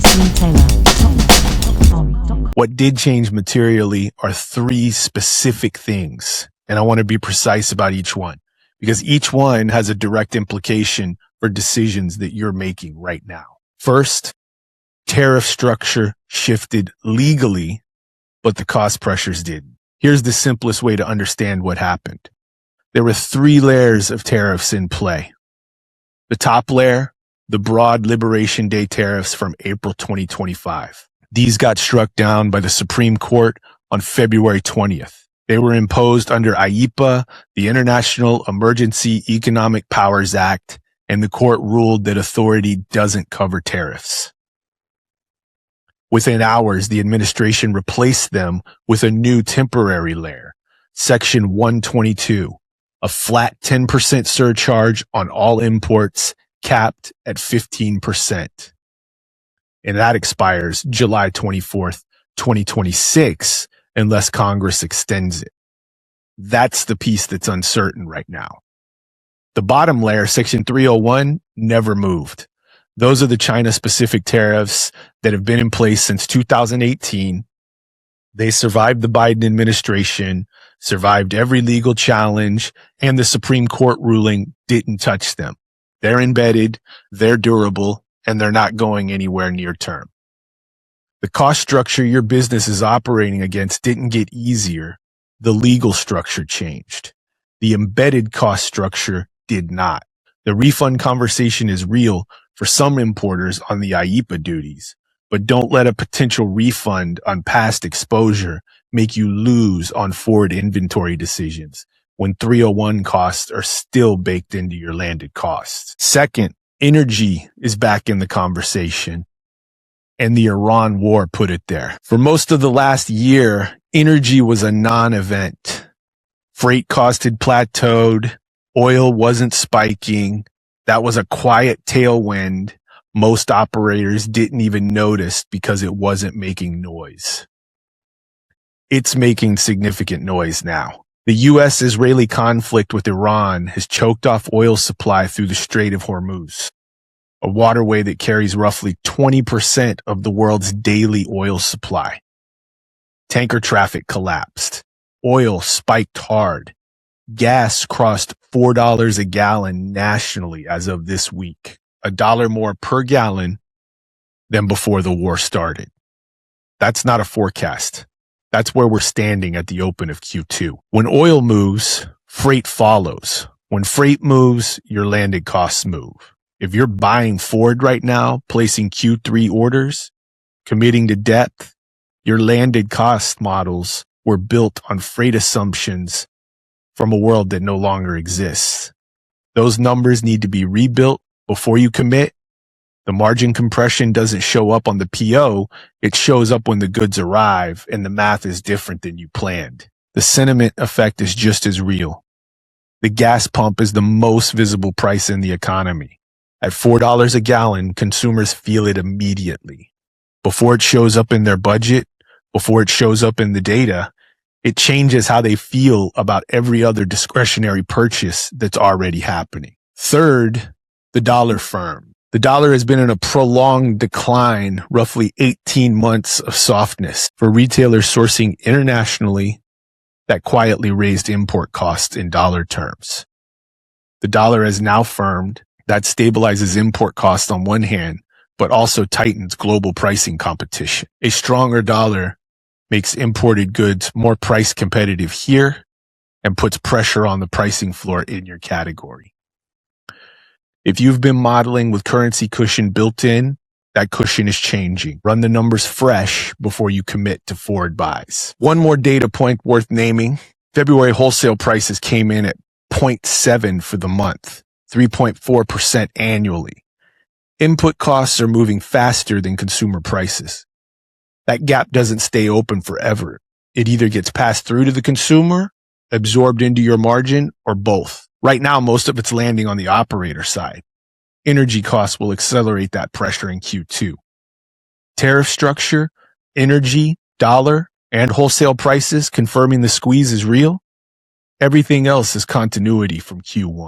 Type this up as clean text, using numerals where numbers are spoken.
retailer.com. What did change materially are three specific things, and I want to be precise about each one because each one has a direct implication for decisions that you're making right now. First, tariff structure shifted legally, but the cost pressures didn't. Here's the simplest way to understand what happened. There were three layers of tariffs in play. The top layer, the broad Liberation Day tariffs from April 2025. These got struck down by the Supreme Court on February 20th. They were imposed under IEEPA, the International Emergency Economic Powers Act, and the court ruled that authority doesn't cover tariffs. Within hours, the administration replaced them with a new temporary layer, Section 122, a flat 10% surcharge on all imports capped at 15%. And that expires July 24th, 2026, unless Congress extends it. That's the piece that's uncertain right now. The bottom layer, Section 301, never moved. Those are the China-specific tariffs that have been in place since 2018. They survived the Biden administration, survived every legal challenge, and the Supreme Court ruling didn't touch them. They're embedded, they're durable, and they're not going anywhere near term. The cost structure your business is operating against didn't get easier. The legal structure changed. The embedded cost structure did not. The refund conversation is real for some importers on the IEEPA duties, but don't let a potential refund on past exposure make you lose on forward inventory decisions when 301 costs are still baked into your landed costs. Second, energy is back in the conversation, and the Iran war put it there. For most of the last year, energy was a non-event. Freight cost had plateaued, oil wasn't spiking. That was a quiet tailwind most operators didn't even notice because it wasn't making noise. It's making significant noise now. The U.S.-Israeli conflict with Iran has choked off oil supply through the Strait of Hormuz, a waterway that carries roughly 20% of the world's daily oil supply. Tanker traffic collapsed. Oil spiked hard. Gas crossed $4 a gallon nationally as of this week, $1 more per gallon than before the war started. That's not a forecast. That's where we're standing at the open of Q2. When oil moves, freight follows. When freight moves, your landed costs move. If you're buying forward right now, placing Q3 orders, committing to depth, your landed cost models were built on freight assumptions from a world that no longer exists. Those numbers need to be rebuilt before you commit. The margin compression doesn't show up on the PO. It shows up when the goods arrive, and the math is different than you planned. The sentiment effect is just as real. The gas pump is the most visible price in the economy. At $4 a gallon, consumers feel it immediately. Before it shows up in their budget, before it shows up in the data, it changes how they feel about every other discretionary purchase that's already happening. Third, the dollar firm. The dollar has been in a prolonged decline, roughly 18 months of softness for retailers sourcing internationally that quietly raised import costs in dollar terms. The dollar has now firmed. That stabilizes import costs on one hand, but also tightens global pricing competition. A stronger dollar makes imported goods more price competitive here and puts pressure on the pricing floor in your category. If you've been modeling with currency cushion built in, that cushion is changing. Run the numbers fresh before you commit to forward buys. One more data point worth naming. February wholesale prices came in at 0.7 for the month, 3.4% annually. Input costs are moving faster than consumer prices. That gap doesn't stay open forever. It either gets passed through to the consumer, absorbed into your margin, or both. Right now, most of it's landing on the operator side. Energy costs will accelerate that pressure in Q2. Tariff structure, energy, dollar, and wholesale prices confirming the squeeze is real. Everything else is continuity from Q1.